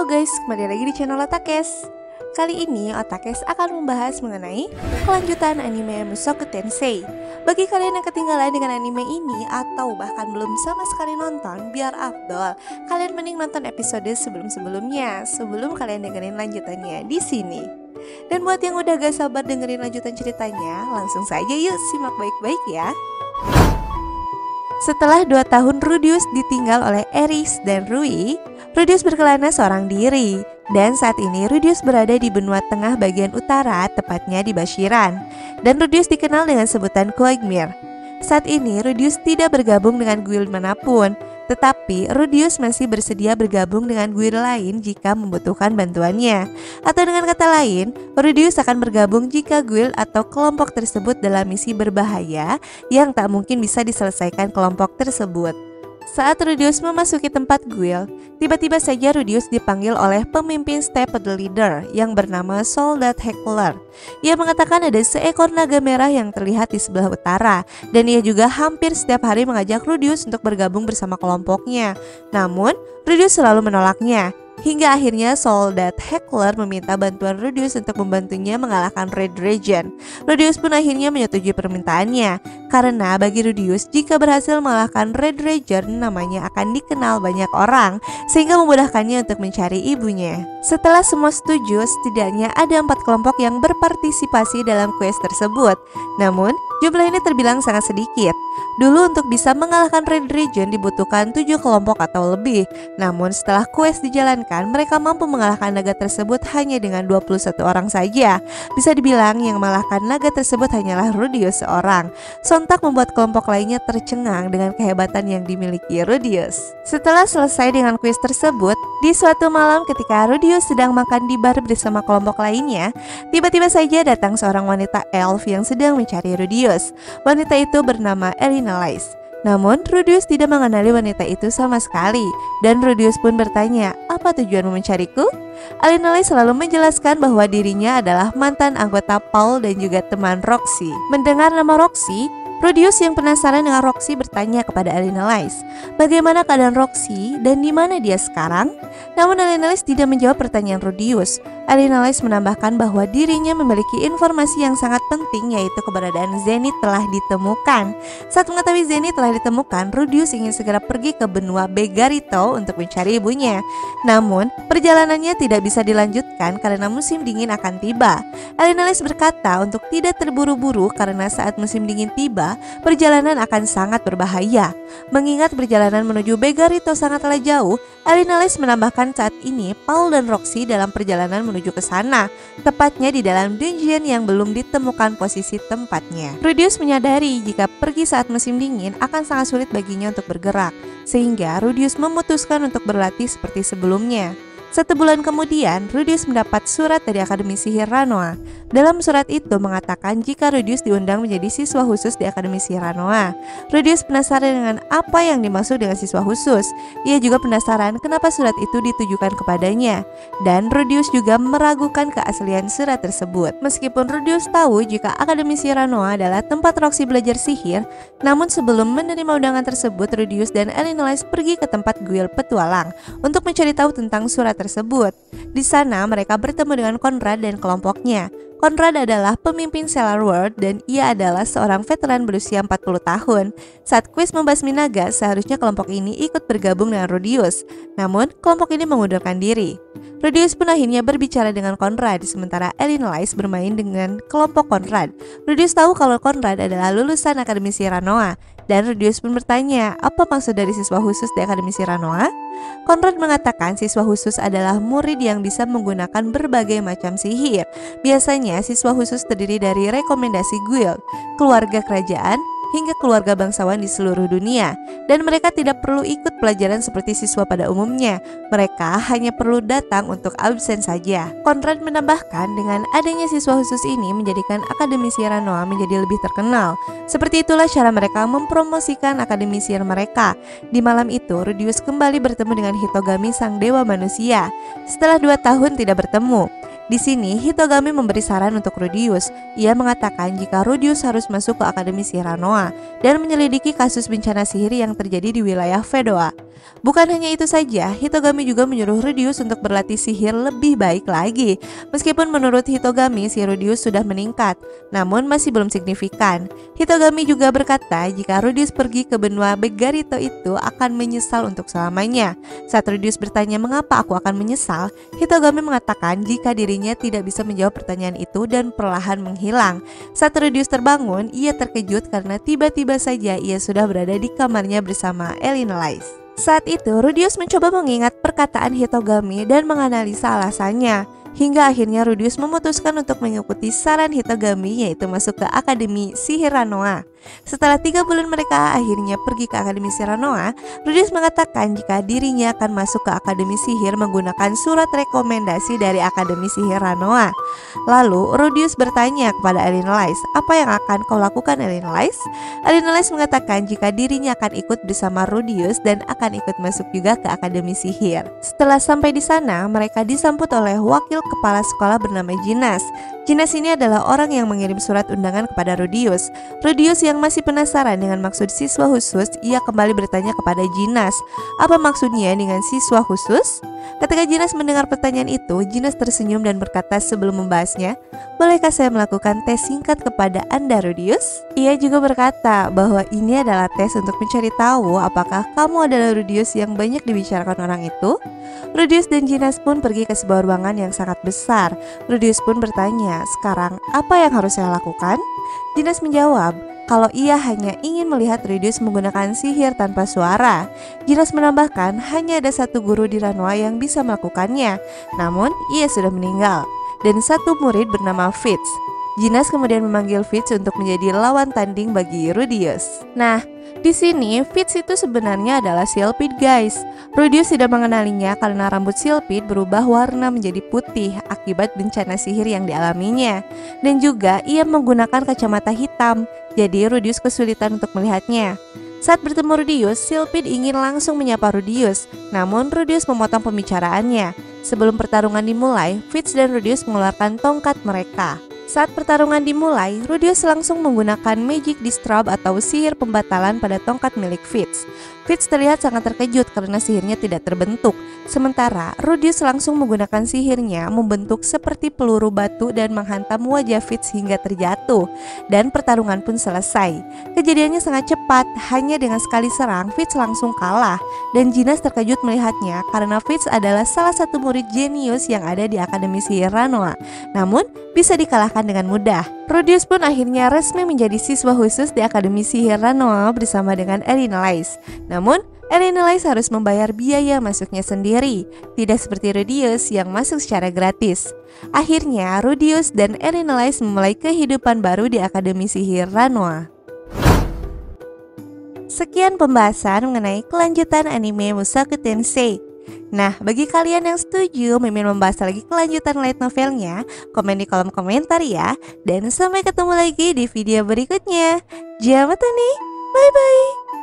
Halo guys, kembali lagi di channel Otakes. Kali ini Otakes akan membahas mengenai kelanjutan anime Mushoku Tensei. Bagi kalian yang ketinggalan dengan anime ini atau bahkan belum sama sekali nonton, biar afdol, kalian mending nonton episode sebelum-sebelumnya sebelum kalian dengerin lanjutannya di sini. Dan buat yang udah gak sabar dengerin lanjutan ceritanya, langsung saja yuk simak baik-baik ya. Setelah 2 tahun Rudeus ditinggal oleh Eris dan Rui, Rudeus berkelana seorang diri. Dan saat ini Rudeus berada di benua tengah bagian utara, tepatnya di Bashiran. Dan Rudeus dikenal dengan sebutan Quagmire. Saat ini Rudeus tidak bergabung dengan guild manapun, tetapi Rudeus masih bersedia bergabung dengan guild lain jika membutuhkan bantuannya. Atau dengan kata lain, Rudeus akan bergabung jika guild atau kelompok tersebut dalam misi berbahaya yang tak mungkin bisa diselesaikan kelompok tersebut. Saat Rudeus memasuki tempat guild, tiba-tiba saja Rudeus dipanggil oleh pemimpin Step the Leader yang bernama Soldat Heckler. Ia mengatakan ada seekor naga merah yang terlihat di sebelah utara, dan ia juga hampir setiap hari mengajak Rudeus untuk bergabung bersama kelompoknya. Namun, Rudeus selalu menolaknya. Hingga akhirnya Soldat Heckler meminta bantuan Rudeus untuk membantunya mengalahkan Red Dragon. Rudeus pun akhirnya menyetujui permintaannya, karena bagi Rudeus jika berhasil mengalahkan Red Dragon namanya akan dikenal banyak orang, sehingga memudahkannya untuk mencari ibunya. Setelah semua setuju, setidaknya ada 4 kelompok yang berpartisipasi dalam quest tersebut. Namun, jumlah ini terbilang sangat sedikit. Dulu untuk bisa mengalahkan Red Dragon dibutuhkan 7 kelompok atau lebih. Namun setelah quest dijalankan, mereka mampu mengalahkan naga tersebut hanya dengan 21 orang saja. Bisa dibilang yang mengalahkan naga tersebut hanyalah Rudeus seorang. Sontak membuat kelompok lainnya tercengang dengan kehebatan yang dimiliki Rudeus. Setelah selesai dengan quest tersebut, di suatu malam ketika Rudeus sedang makan di bar bersama kelompok lainnya, tiba-tiba saja datang seorang wanita elf yang sedang mencari Rudeus. Wanita itu bernama Elinalice. Namun Rudeus tidak mengenali wanita itu sama sekali, dan Rudeus pun bertanya, "Apa tujuanmu mencariku?" Elinalice selalu menjelaskan bahwa dirinya adalah mantan anggota Paul dan juga teman Roxy. Mendengar nama Roxy, Rudeus yang penasaran dengan Roxy bertanya kepada Elinalice, bagaimana keadaan Roxy dan di mana dia sekarang? Namun Elinalice tidak menjawab pertanyaan Rudeus. Elinalice menambahkan bahwa dirinya memiliki informasi yang sangat penting, yaitu keberadaan Zenith telah ditemukan. Saat mengetahui Zenith telah ditemukan, Rudeus ingin segera pergi ke benua Begarito untuk mencari ibunya. Namun perjalanannya tidak bisa dilanjutkan karena musim dingin akan tiba. Elinalice berkata untuk tidak terburu-buru karena saat musim dingin tiba, perjalanan akan sangat berbahaya. Mengingat perjalanan menuju Begarito sangatlah jauh, Elinalice menambahkan saat ini Paul dan Roxy dalam perjalanan menuju ke sana, tepatnya di dalam dungeon yang belum ditemukan posisi tempatnya. Rudeus menyadari jika pergi saat musim dingin akan sangat sulit baginya untuk bergerak, sehingga Rudeus memutuskan untuk berlatih seperti sebelumnya. 1 bulan kemudian, Rudeus mendapat surat dari Akademi Sihir Ranoa. Dalam surat itu mengatakan jika Rudeus diundang menjadi siswa khusus di Akademi Sihir Ranoa. Rudeus penasaran dengan apa yang dimaksud dengan siswa khusus. Ia juga penasaran kenapa surat itu ditujukan kepadanya. Dan Rudeus juga meragukan keaslian surat tersebut. Meskipun Rudeus tahu jika Akademi Sihir Ranoa adalah tempat Roxy belajar sihir, namun sebelum menerima undangan tersebut, Rudeus dan Elinalice pergi ke tempat guild petualang untuk mencari tahu tentang surat tersebut. Di sana mereka bertemu dengan Conrad dan kelompoknya. Conrad adalah pemimpin Stellar World dan ia adalah seorang veteran berusia 40 tahun. Saat quest membasmi naga, seharusnya kelompok ini ikut bergabung dengan Rudeus. Namun, kelompok ini mengundurkan diri. Rudeus pun akhirnya berbicara dengan Conrad, sementara Elinalice bermain dengan kelompok Conrad. Rudeus tahu kalau Conrad adalah lulusan Akademi Sihir Ranoa, dan Rudeus pun bertanya, apa maksud dari siswa khusus di Akademi Sihir Ranoa? Conrad mengatakan siswa khusus adalah murid yang bisa menggunakan berbagai macam sihir. Biasanya siswa khusus terdiri dari rekomendasi guild, keluarga kerajaan, hingga keluarga bangsawan di seluruh dunia. Dan mereka tidak perlu ikut pelajaran seperti siswa pada umumnya. Mereka hanya perlu datang untuk absen saja. Conrad menambahkan dengan adanya siswa khusus ini menjadikan Akademi Sihir Ranoa menjadi lebih terkenal. Seperti itulah cara mereka mempromosikan Akademi Sihir mereka. Di malam itu, Rudeus kembali bertemu dengan Hitogami sang dewa manusia. Setelah 2 tahun tidak bertemu, Di sini Hitogami memberi saran untuk Rudius. Ia mengatakan jika Rudius harus masuk ke Akademi Sihir Ranoa dan menyelidiki kasus bencana sihir yang terjadi di wilayah Fedoa. Bukan hanya itu saja, Hitogami juga menyuruh Rudius untuk berlatih sihir lebih baik lagi. Meskipun menurut Hitogami si Rudius sudah meningkat, namun masih belum signifikan. Hitogami juga berkata jika Rudius pergi ke benua Begarito itu akan menyesal untuk selamanya. Saat Rudius bertanya mengapa aku akan menyesal, Hitogami mengatakan jika dirinya tidak bisa menjawab pertanyaan itu dan perlahan menghilang. Saat Rudius terbangun, ia terkejut karena tiba-tiba saja ia sudah berada di kamarnya bersama Elinalize. Saat itu, Rudius mencoba mengingat perkataan Hitogami dan menganalisa alasannya. Hingga akhirnya Rudius memutuskan untuk mengikuti saran Hitogami, yaitu masuk ke Akademi Sihir Ranoa. Setelah 3 bulan mereka akhirnya pergi ke Akademi Sihir Ranoa, Rudius mengatakan jika dirinya akan masuk ke Akademi Sihir menggunakan surat rekomendasi dari Akademi Sihir Ranoa. Lalu Rudius bertanya kepada Elinalize, apa yang akan kau lakukan Elinalize? Elinalize mengatakan jika dirinya akan ikut bersama Rudius dan akan ikut masuk juga ke Akademi Sihir. Setelah sampai di sana, mereka disambut oleh wakil kepala sekolah bernama Jinas. Jinas ini adalah orang yang mengirim surat undangan kepada Rudius. Rudius yang masih penasaran dengan maksud siswa khusus, ia kembali bertanya kepada Jinas, apa maksudnya dengan siswa khusus? Ketika Jinas mendengar pertanyaan itu, Jinas tersenyum dan berkata sebelum membahasnya, bolehkah saya melakukan tes singkat kepada Anda Rudius? Ia juga berkata bahwa ini adalah tes untuk mencari tahu apakah kamu adalah Rudius yang banyak dibicarakan orang itu. Rudius dan Jinas pun pergi ke sebuah ruangan yang sangat besar. Rudius pun bertanya, sekarang apa yang harus saya lakukan? Jinas menjawab, kalau ia hanya ingin melihat Rudius menggunakan sihir tanpa suara. Jinas menambahkan hanya ada satu guru di Ranoa yang bisa melakukannya, namun ia sudah meninggal, dan satu murid bernama Fitz. Jinas kemudian memanggil Fitz untuk menjadi lawan tanding bagi Rudius. Nah, di sini Fitz itu sebenarnya adalah Silphid guys. Rudius tidak mengenalinya karena rambut Silphid berubah warna menjadi putih akibat bencana sihir yang dialaminya. Dan juga ia menggunakan kacamata hitam, jadi Rudius kesulitan untuk melihatnya. Saat bertemu Rudius, Silphid ingin langsung menyapa Rudius, namun Rudius memotong pembicaraannya. Sebelum pertarungan dimulai, Fitz dan Rudius mengeluarkan tongkat mereka. Saat pertarungan dimulai, Rudius langsung menggunakan Magic Disturb atau sihir pembatalan pada tongkat milik Fitz. Fitz terlihat sangat terkejut karena sihirnya tidak terbentuk. Sementara Rudius langsung menggunakan sihirnya membentuk seperti peluru batu dan menghantam wajah Fitz hingga terjatuh. Dan pertarungan pun selesai. Kejadiannya sangat cepat, hanya dengan sekali serang Fitz langsung kalah. Dan Jinas terkejut melihatnya karena Fitz adalah salah satu murid jenius yang ada di Akademi Sihir Ranoa. Namun bisa dikalahkan dengan mudah. Rudius pun akhirnya resmi menjadi siswa khusus di Akademi Sihir Ranoa bersama dengan Elinalize. Namun, Elinalize harus membayar biaya masuknya sendiri, tidak seperti Rudius yang masuk secara gratis. Akhirnya, Rudius dan Elinalize memulai kehidupan baru di Akademi Sihir Ranoa. Sekian pembahasan mengenai kelanjutan anime Mushoku Tensei. Nah, bagi kalian yang setuju Mimin membahas lagi kelanjutan light novelnya, komen di kolom komentar ya. Dan sampai ketemu lagi di video berikutnya. Jamatane, bye-bye.